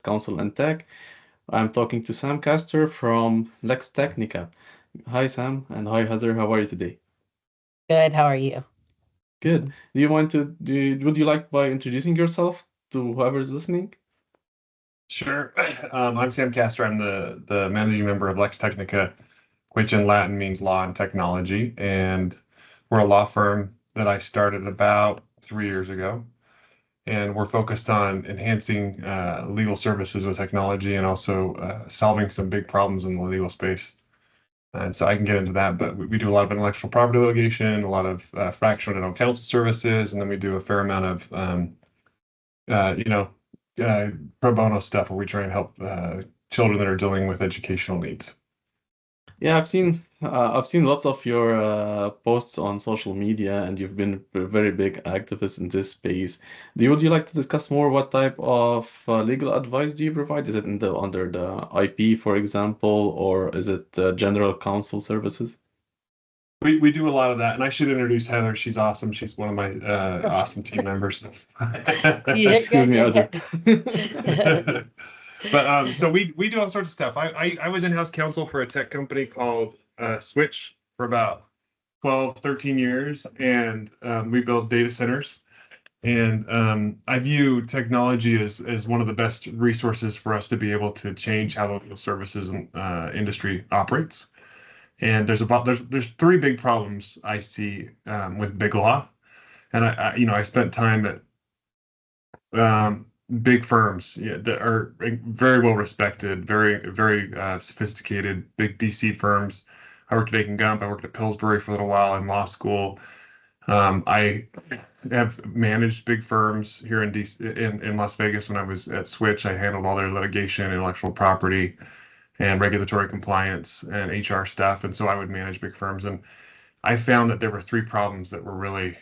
Counsel and Tech. I'm talking to Sam Castor from Lex Tecnica. Hi, Sam, and hi, Heather. How are you today? Good. How are you? Good. Would you like by introducing yourself to whoever's listening? Sure. I'm Sam Castor. I'm the managing member of Lex Tecnica, which in Latin means law and technology. And we're a law firm that I started about 3 years ago. And we're focused on enhancing legal services with technology and also solving some big problems in the legal space. And so I can get into that, but we do a lot of intellectual property litigation, a lot of fractional general counsel services, and then we do a fair amount of uh, you know, pro bono stuff where we try and help children that are dealing with educational needs. Yeah, I've seen lots of your posts on social media, and you've been a very big activist in this space. Would you like to discuss more what type of legal advice do you provide? Is it under the IP, for example, or is it general counsel services? We do a lot of that, and I should introduce Heather. She's awesome. She's one of my awesome team members. Yeah, Excuse me, Heather. But so we do all sorts of stuff. I was in-house counsel for a tech company called Switch for about 12, 13 years, and we built data centers. And I view technology as one of the best resources for us to be able to change how the legal services industry operates. And there's three big problems I see with big law. And I spent time at big firms, that are very well respected, very sophisticated, big DC firms. I worked at Aiken Gump. I worked at Pillsbury for a little while in law school. I have managed big firms here in DC, in Las Vegas when I was at Switch. I handled all their litigation, intellectual property, and regulatory compliance and HR stuff. And so I would manage big firms. And I found that there were three problems that were really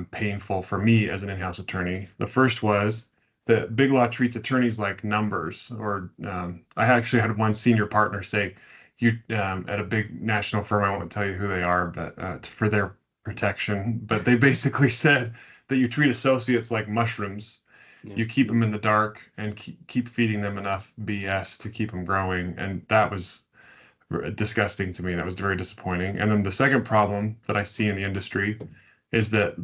painful for me as an in-house attorney. The first was that big law treats attorneys like numbers, or I actually had one senior partner say, you at a big national firm, I won't tell you who they are, but it's for their protection. But they basically said that you treat associates like mushrooms. You keep them in the dark and keep feeding them enough BS to keep them growing. And that was disgusting to me. That was very disappointing. And then the second problem that I see in the industry is that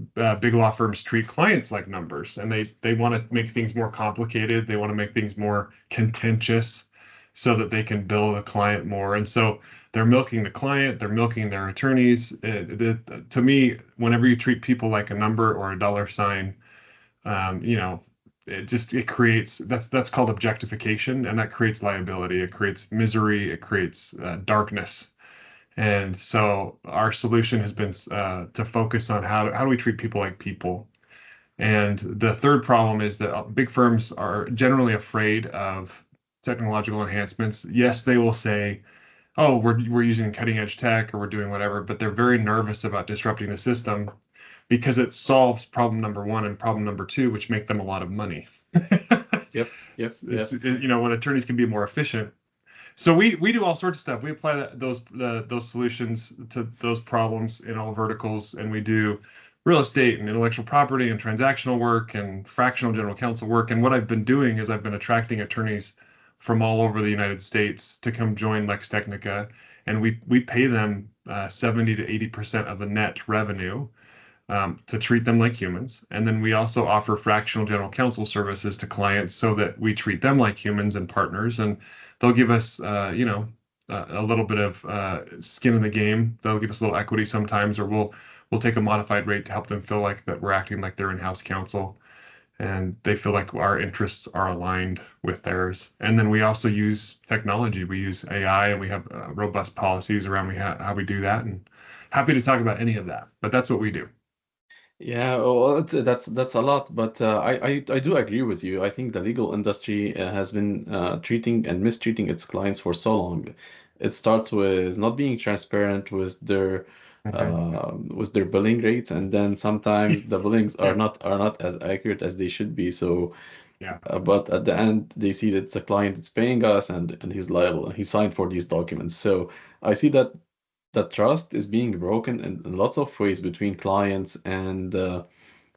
big law firms treat clients like numbers, and they want to make things more complicated. They want to make things more contentious so that they can bill the client more. And so they're milking the client, they're milking their attorneys. To me, whenever you treat people like a number or a dollar sign, you know, it creates, that's called objectification, and that creates liability. It creates misery. It creates darkness. And so our solution has been to focus on how do we treat people like people. And the third problem is that big firms are generally afraid of technological enhancements. Yes, they will say, oh, we're using cutting edge tech or we're doing whatever, but they're very nervous about disrupting the system because it solves problem number one and problem number two, which make them a lot of money. Yep. When attorneys can be more efficient. So we do all sorts of stuff. We apply those solutions to those problems in all verticals, and we do real estate and intellectual property and transactional work and fractional general counsel work. And what I've been doing is I've been attracting attorneys from all over the United States to come join Lex Tecnica, and we pay them 70 to 80% of the net revenue to treat them like humans. And then we also offer fractional general counsel services to clients so that we treat them like humans and partners. And they'll give us, a little bit of skin in the game. They'll give us a little equity sometimes, or we'll take a modified rate to help them feel like that we're acting like their in-house counsel, and they feel like our interests are aligned with theirs. And then we also use technology. We use AI, and we have robust policies around how we do that. And happy to talk about any of that, but that's what we do. Yeah, well, that's a lot, but I do agree with you. I think the legal industry has been treating and mistreating its clients for so long. It starts with not being transparent with their billing rates, and then sometimes the billings Yeah. are not as accurate as they should be. So, Yeah. but at the end, they see that it's a client that's paying us, and he's liable, and he signed for these documents. So I see that trust is being broken in lots of ways between clients and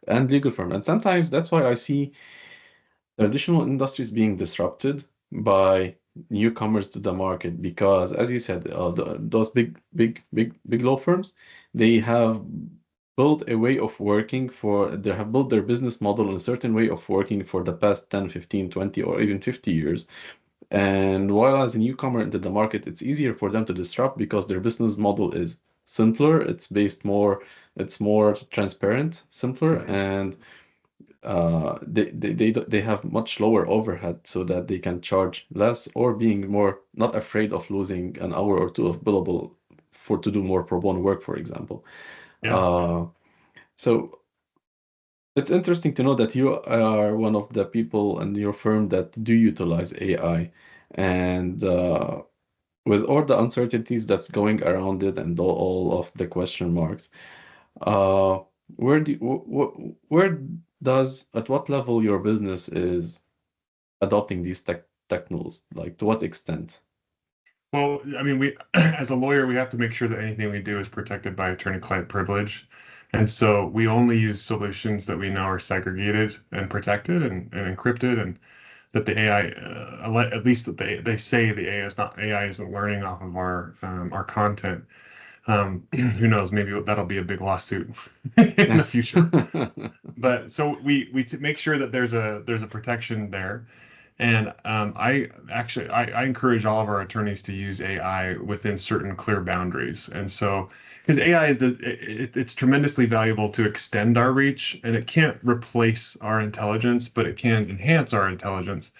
legal firm. And sometimes that's why I see traditional industries being disrupted by newcomers to the market because, as you said, those big law firms, they have built a way of working they have built their business model in a certain way of working for the past 10, 15, 20, or even 50 years. And while as a newcomer into the market, it's easier for them to disrupt because their business model is simpler, it's more transparent, simpler, and they have much lower overhead so that they can charge less or being more not afraid of losing an hour or two of billable for to do more pro bono work, for example. Yeah. So it's interesting to know that you are one of the people in your firm that do utilize AI, and with all the uncertainties that's going around it and all of the question marks, uh, where does at what level your business is adopting these tech tools? Like to what extent? Well, I mean, we as a lawyer, we have to make sure that anything we do is protected by attorney-client privilege. And so we only use solutions that we know are segregated and protected and encrypted, and that the AI, at least that they say the AI isn't learning off of our content. Who knows? Maybe that'll be a big lawsuit in the future. But so we make sure that there's a protection there. And I encourage all of our attorneys to use AI within certain clear boundaries. And so, because AI it's tremendously valuable to extend our reach, and it can't replace our intelligence, but it can enhance our intelligence.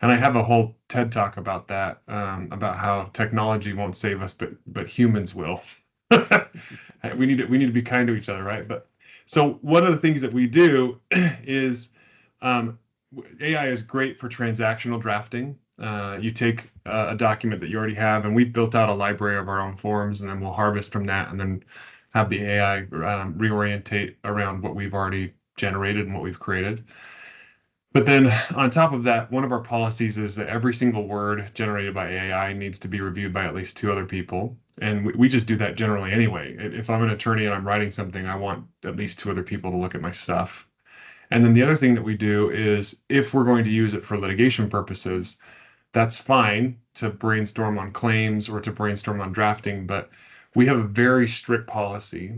And I have a whole TED talk about that, about how technology won't save us, but humans will. We need to be kind to each other, right? But so one of the things that we do is AI is great for transactional drafting. You take a document that you already have, and we've built out a library of our own forms, and then we'll harvest from that, and then have the AI reorientate around what we've already generated and what we've created. But then on top of that, one of our policies is that every single word generated by AI needs to be reviewed by at least two other people. And we just do that generally anyway. If I'm an attorney and I'm writing something, I want at least two other people to look at my stuff. And then the other thing that we do is if we're going to use it for litigation purposes, that's fine to brainstorm on claims or to brainstorm on drafting, but we have a very strict policy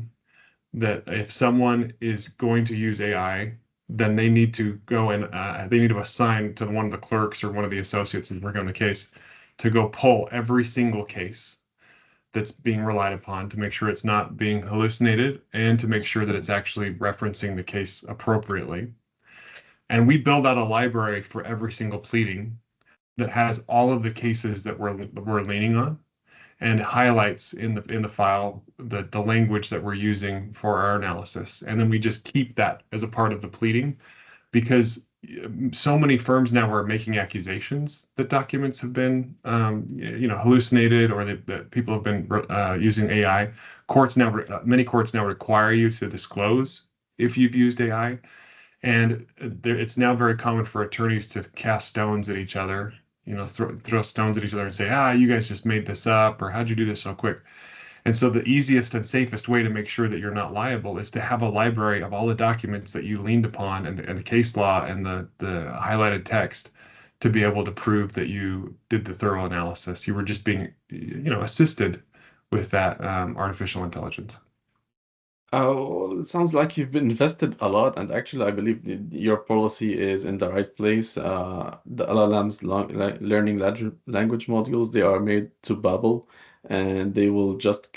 that if someone is going to use AI, then they need to go and they need to assign to one of the clerks or one of the associates who's working on the case to go pull every single case that's being relied upon to make sure it's not being hallucinated and to make sure that it's actually referencing the case appropriately. And we build out a library for every single pleading that has all of the cases that we're leaning on, and highlights in the file the language that we're using for our analysis. And then we just keep that as a part of the pleading, because so many firms now are making accusations that documents have been hallucinated, or that people have been using AI. Many courts now require you to disclose if you've used AI. And it's now very common for attorneys to cast stones at each other, throw stones at each other and say, you guys just made this up, or how'd you do this so quick? And so the easiest and safest way to make sure that you're not liable is to have a library of all the documents that you leaned upon, and the case law and the highlighted text, to be able to prove that you did the thorough analysis. You were just being, assisted with that artificial intelligence. Well, it sounds like you've been invested a lot, and actually, I believe your policy is in the right place. The LLMs, learning language modules, they are made to babble, and they will just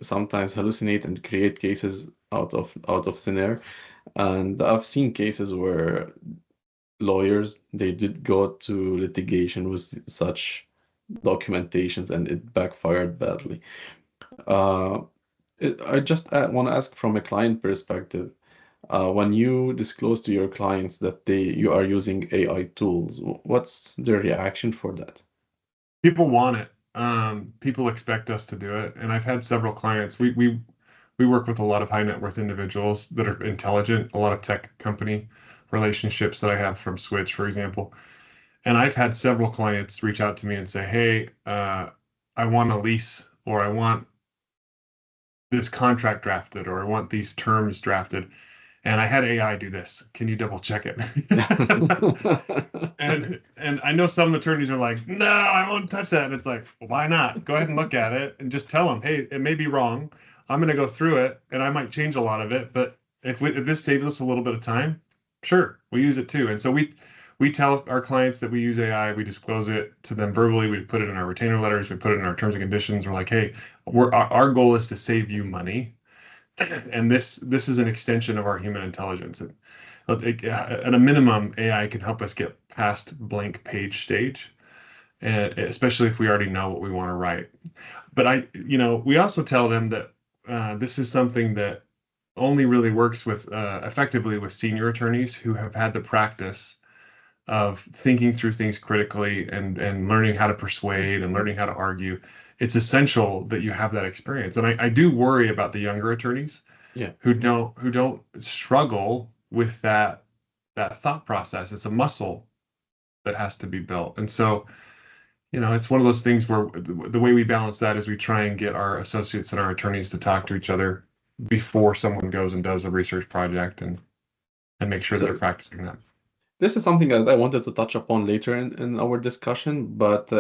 sometimes hallucinate and create cases out of thin air. And I've seen cases where lawyers, they did go to litigation with such documentations, and it backfired badly. Uh, I just want to ask from a client perspective, when you disclose to your clients that you are using AI tools, what's their reaction for that? People want it. People expect us to do it. And I've had several clients. We work with a lot of high net worth individuals that are intelligent, a lot of tech company relationships that I have from Switch, for example. And I've had several clients reach out to me and say, hey, I want a lease, or I want this contract drafted, or I want these terms drafted. and I had AI do this. Can you double check it? And I know some attorneys are like, no, I won't touch that. And it's like, well, why not? Go ahead and look at it and just tell them, hey, it may be wrong. I'm going to go through it and I might change a lot of it. But if this saves us a little bit of time, sure, we use it too. And so we tell our clients that we use AI, we disclose it to them verbally, we put it in our retainer letters, we put it in our terms and conditions. We're like, hey, our goal is to save you money. And this is an extension of our human intelligence. At a minimum, AI can help us get past blank page stage, and especially if we already know what we want to write. But we also tell them that this is something that only really works with effectively with senior attorneys who have had the practice of thinking through things critically and learning how to persuade and learning how to argue. It's essential that you have that experience. And I do worry about the younger attorneys who don't struggle with that thought process. It's a muscle that has to be built. And so, it's one of those things where the way we balance that is we try and get our associates and our attorneys to talk to each other before someone goes and does a research project and make sure they're practicing that. This is something that I wanted to touch upon later in our discussion, but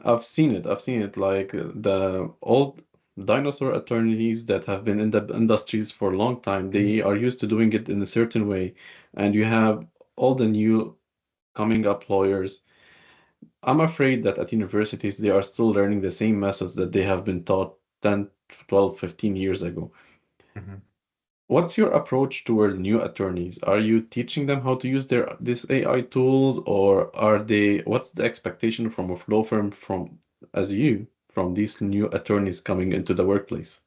I've seen it. I've seen it like the old dinosaur attorneys that have been in the industries for a long time. They are used to doing it in a certain way, and you have all the new coming up lawyers. I'm afraid that at universities they are still learning the same methods that they have been taught 10, 12, 15 years ago. Mm-hmm. What's your approach toward new attorneys? Are you teaching them how to use these AI tools, or what's the expectation from a law firm from these new attorneys coming into the workplace?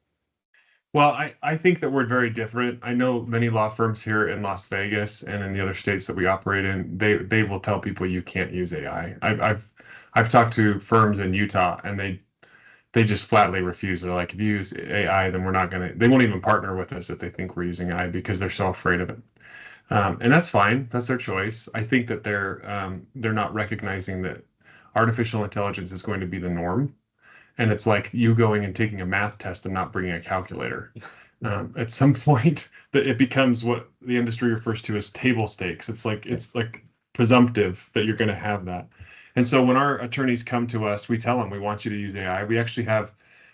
Well, I think that we're very different. I know many law firms here in Las Vegas and in the other states that we operate in, they will tell people you can't use AI. I've talked to firms in Utah and they just flatly refuse. They're like, if you use AI, then they won't even partner with us if they think we're using AI because they're so afraid of it. And that's fine. That's their choice. I think that they're not recognizing that artificial intelligence is going to be the norm. And it's like you going and taking a math test and not bringing a calculator. At some point, that it becomes what the industry refers to as table stakes. It's like presumptive that you're going to have that. And so when our attorneys come to us, we tell them we want you to use AI. We actually have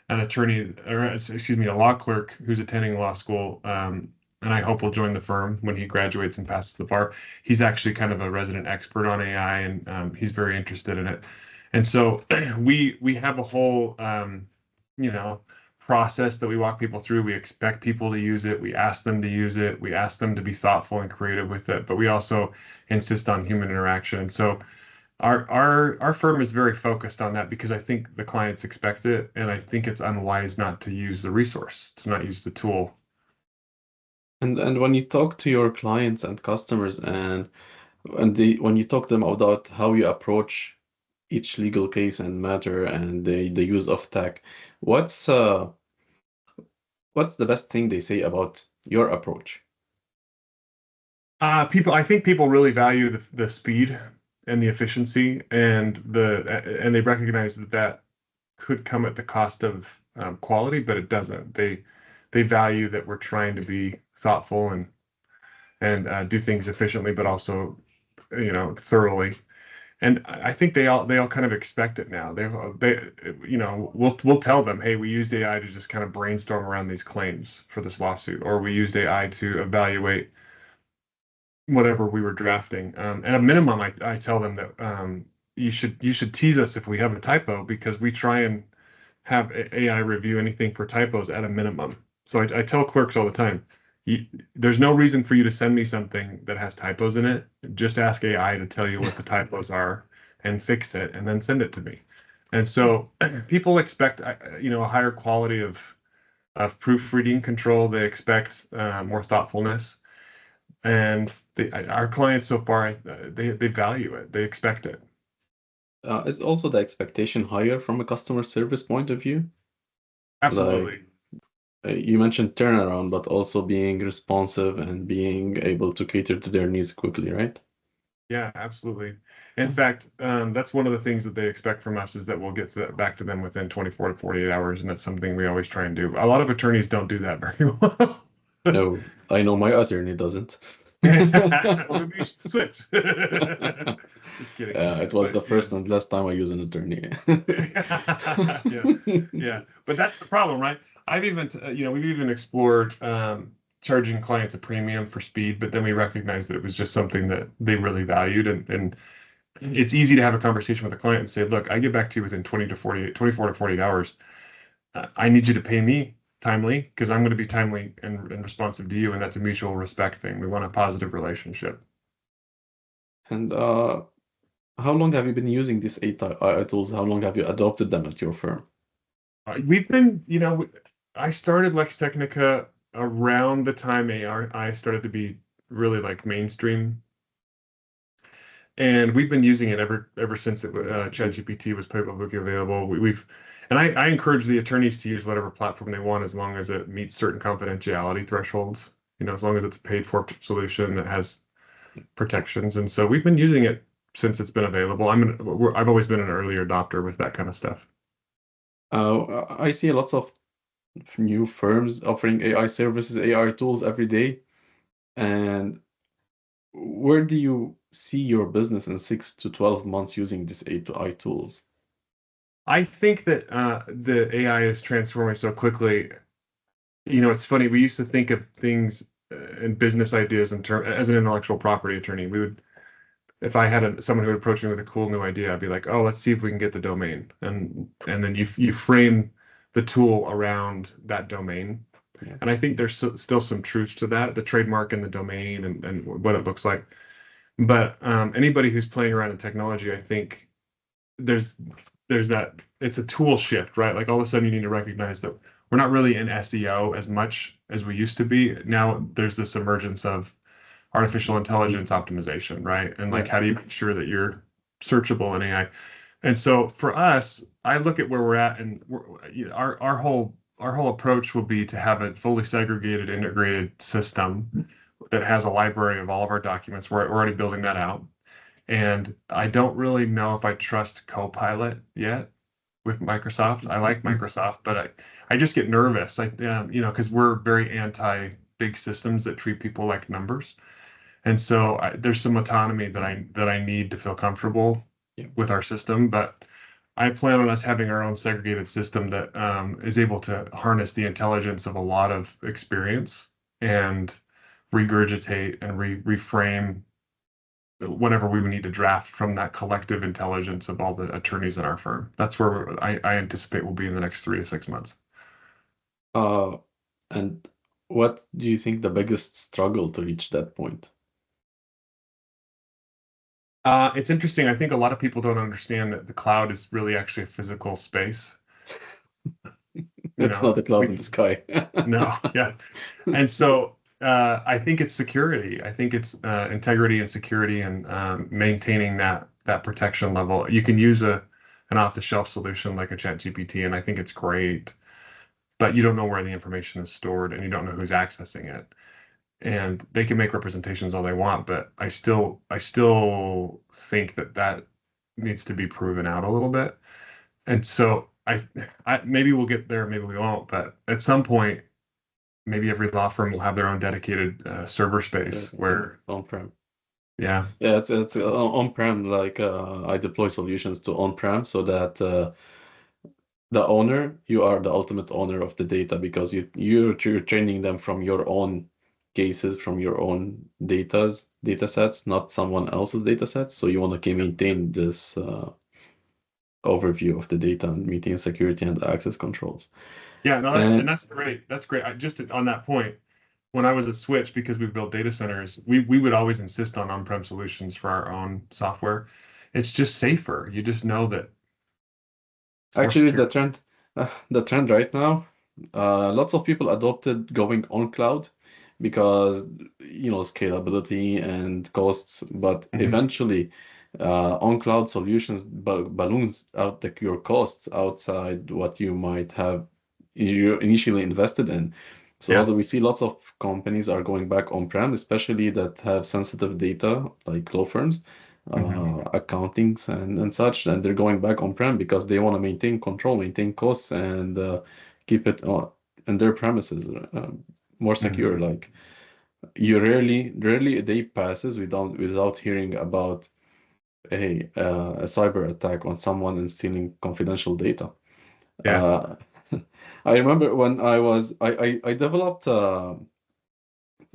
an attorney, or excuse me, a law clerk who's attending law school, and I hope will join the firm when he graduates and passes the bar. He's actually kind of a resident expert on AI, and he's very interested in it. And so we have a whole process that we walk people through. We expect people to use it. We ask them to use it. We ask them to be thoughtful and creative with it. But we also insist on human interaction. And so our firm is very focused on that because I think the clients expect it, and I think it's unwise not to use the resource, to not use the tool. And when you talk to your clients and customers, and when you talk to them about how you approach each legal case and matter and the use of tech, what's the best thing they say about your approach? I think people really value the speed and the efficiency, and they recognize that could come at the cost of quality, but it doesn't. They value that we're trying to be thoughtful and do things efficiently, but also thoroughly. And I think they all kind of expect it now. We'll tell them, hey, we used AI to just kind of brainstorm around these claims for this lawsuit, or we used AI to evaluate whatever we were drafting. At a minimum, I tell them that you should tease us if we have a typo, because we try and have AI review anything for typos at a minimum. So I tell clerks all the time, there's no reason for you to send me something that has typos in it. Just ask AI to tell you what the typos are and fix it, and then send it to me. And so people expect a higher quality of proofreading control. They expect more thoughtfulness, and our clients so far, they value it. They expect it. Is also the expectation higher from a customer service point of view? Absolutely. You mentioned turnaround, but also being responsive and being able to cater to their needs quickly, right? Yeah, absolutely. In fact, that's one of the things that they expect from us, is that we'll get back to them within 24 to 48 hours, and that's something we always try and do. A lot of attorneys don't do that very well. No, I know my attorney doesn't. Well, maybe you should switch. Just kidding. It was But the yeah. first and last time I use an attorney. Yeah. But that's the problem, right? I've even, we've even explored charging clients a premium for speed, but then we recognized that it was just something that they really valued. And it's easy to have a conversation with a client and say, look, I get back to you within 24 to 48 hours. I need you to pay me timely because I'm going to be timely and responsive to you. And that's a mutual respect thing. We want a positive relationship. And how long have you been using these AI tools? How long have you adopted them at your firm? We've been, I started Lex Tecnica around the time AI started to be really like mainstream. And we've been using it ever since ChatGPT was publicly available. I encourage the attorneys to use whatever platform they want as long as it meets certain confidentiality thresholds. As long as it's a paid for solution that has protections. And so we've been using it since it's been available. I've always been an early adopter with that kind of stuff. I see lots of new firms offering AI services, AI tools every day. And where do you see your business in 6 to 12 months using these AI tools? I think that the AI is transforming so quickly. It's funny. We used to think of things and business ideas as an intellectual property attorney. If I had someone who would approach me with a cool new idea, I'd be like, "Oh, let's see if we can get the domain," and then you frame the tool around that domain. Yeah. And I think there's still some truth to that, the trademark and the domain and what it looks like. But anybody who's playing around in technology, I think there's that it's a tool shift, right? Like all of a sudden you need to recognize that we're not really in SEO as much as we used to be. Now there's this emergence of artificial intelligence optimization, right? And like how do you make sure that you're searchable in AI? And so for us, I look at where we're at, and our whole approach will be to have a fully segregated, integrated system that has a library of all of our documents. We're already building that out. And I don't really know if I trust Copilot yet with Microsoft. I like Microsoft, but I just get nervous. Because we're very anti big systems that treat people like numbers. And so there's some autonomy that I need to feel comfortable with our system. But I plan on us having our own segregated system that is able to harness the intelligence of a lot of experience and regurgitate and reframe whatever we would need to draft from that collective intelligence of all the attorneys in our firm. That's where I anticipate we'll be in the next 3 to 6 months. And what do you think the biggest struggle to reach that point? It's interesting. I think a lot of people don't understand that the cloud is really actually a physical space. It's not a cloud in the sky. No, yeah. And so I think it's security. I think it's integrity and security and maintaining that protection level. You can use an off-the-shelf solution like a ChatGPT, and I think it's great, but you don't know where the information is stored, and you don't know who's accessing it. And they can make representations all they want, but I still think that needs to be proven out a little bit. And so I maybe we'll get there, maybe we won't, but at some point, maybe every law firm will have their own dedicated server space where on-prem. Yeah, it's on-prem. Like I deploy solutions to on-prem so that the owner, you are the ultimate owner of the data because you're training them from your own cases, from your own data sets, not someone else's data sets. So you want to maintain this overview of the data and maintain security and access controls. Yeah, no, that's great. That's great. On that point, when I was at Switch, because we built data centers, we would always insist on on-prem solutions for our own software. It's just safer. You just know that. Actually, the trend right now, lots of people adopted going on cloud because scalability and costs, but eventually on cloud solutions balloons out your costs outside what you might have you initially invested in. So we see lots of companies are going back on-prem, especially that have sensitive data like law firms, accountings and such, and they're going back on-prem because they want to maintain control, maintain costs, and keep it in their premises. more secure. Like you rarely a day passes without hearing about a cyber attack on someone and stealing confidential data. Yeah. Uh, I remember when I developed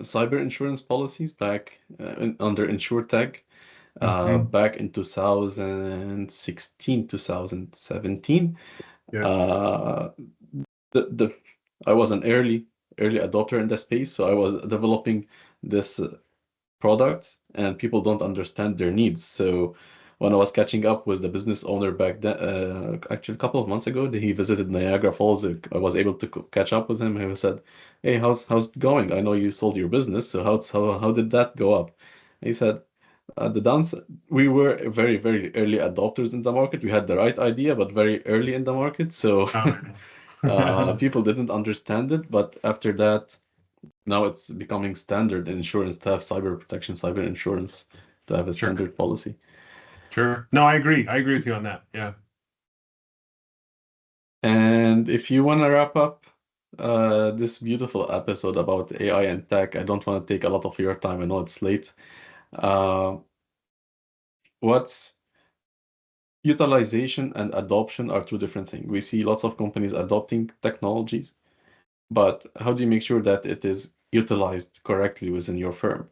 cyber insurance policies back under InsurTech back in 2016, 2017. Yes. Uh, the I was an early adopter in the space, so I was developing this product, and people don't understand their needs. So when I was catching up with the business owner back then, actually a couple of months ago, he visited Niagara Falls. I was able to catch up with him. He said, "Hey, how's it going? I know you sold your business, so how did that go up?" He said, the downside, we were very early adopters in the market. We had the right idea, but very early in the market, so people didn't understand it. But after that, now it's becoming standard in insurance to have cyber protection, cyber insurance, to have a Sure. standard policy. Sure. No, I agree. I agree with you on that. Yeah. And if you want to wrap up this beautiful episode about AI and tech, I don't want to take a lot of your time. I know it's late. What's utilization and adoption are two different things. We see lots of companies adopting technologies, but how do you make sure that it is utilized correctly within your firm?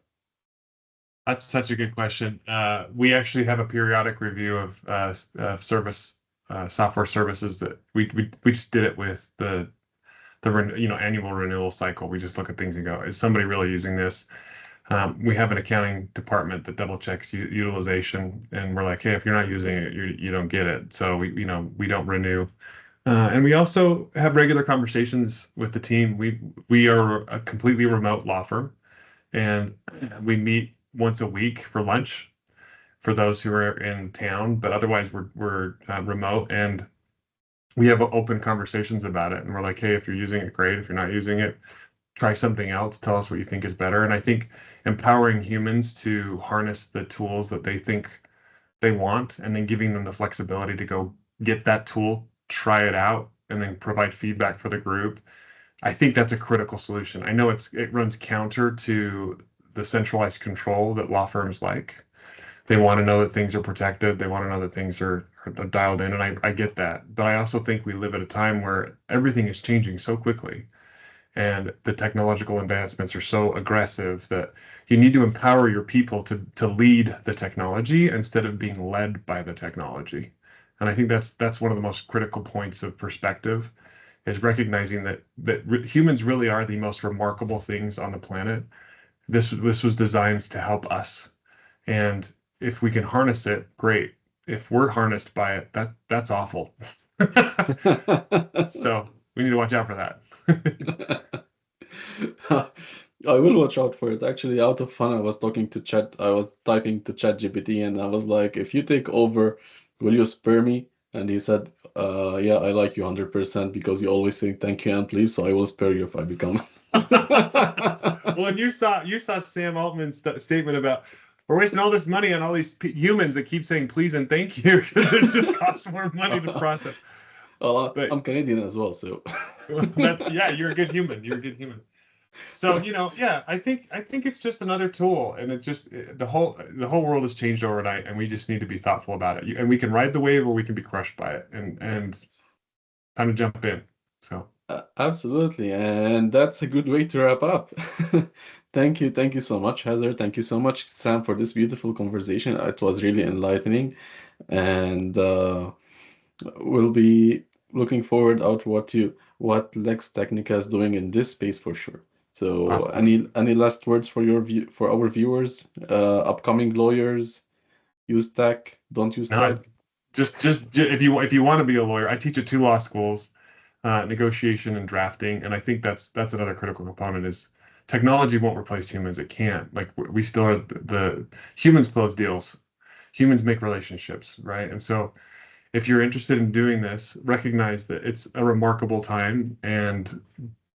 That's such a good question. We actually have a periodic review of service software services that we just did it with the annual renewal cycle. We just look at things and go, is somebody really using this? We have an accounting department that double checks utilization, and we're like, hey, if you're not using it, you don't get it. So we don't renew. And we also have regular conversations with the team. We are a completely remote law firm, and we meet once a week for lunch for those who are in town, but otherwise we're remote, and we have open conversations about it. And we're like, hey, if you're using it, great. If you're not using it, try something else. Tell us what you think is better. And I think empowering humans to harness the tools that they think they want, and then giving them the flexibility to go get that tool, try it out, and then provide feedback for the group. I think that's a critical solution. I know it runs counter to the centralized control that law firms like. They want to know that things are protected. They want to know that things are dialed in, and I get that. But I also think we live at a time where everything is changing so quickly, and the technological advancements are so aggressive that you need to empower your people to lead the technology instead of being led by the technology. And I think that's one of the most critical points of perspective, is recognizing that humans really are the most remarkable things on the planet. This was designed to help us, and if we can harness it, great. If we're harnessed by it, that's awful. So we need to watch out for that. I will watch out for it. Actually, out of fun, I was typing to ChatGPT, and I was like, if you take over, will you spare me? And he said, yeah, I like you 100% because you always say thank you and please, so I will spare you if I become. Well, and you saw Sam Altman's statement about, we're wasting all this money on all these humans that keep saying please and thank you because it just costs more money to process. Well, I'm Canadian as well, so. Yeah, you're a good human. You're a good human. So, yeah, I think it's just another tool, and it just the whole world has changed overnight, and we just need to be thoughtful about it. And we can ride the wave, or we can be crushed by it, and time to jump in. So. Absolutely, and that's a good way to wrap up. Thank you so much, Heather. Thank you so much, Sam, for this beautiful conversation. It was really enlightening, and we'll be looking forward out what Lex Tecnica is doing in this space for sure. So, awesome. Any last words for our viewers, upcoming lawyers? Use tech, don't use tech. Just if you want to be a lawyer, I teach at 2 law schools. Negotiation and drafting, and I think that's another critical component. Is technology won't replace humans. It can't. Like, we still are the humans close deals, humans make relationships, right? And so if you're interested in doing this, recognize that it's a remarkable time, and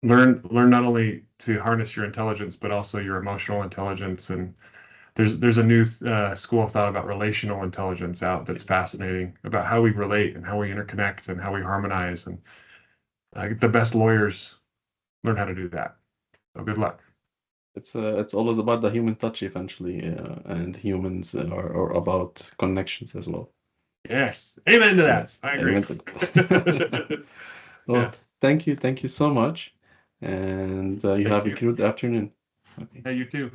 learn not only to harness your intelligence but also your emotional intelligence. And there's a new school of thought about relational intelligence out that's fascinating, about how we relate and how we interconnect and how we harmonize. And the best lawyers learn how to do that. So good luck. It's always about the human touch eventually, and humans are about connections as well. Yes. Amen to that. Yes, I agree. amen to that. Well, Yeah. thank you so much, and you Thank have a you. good afternoon. Okay. Yeah, you too.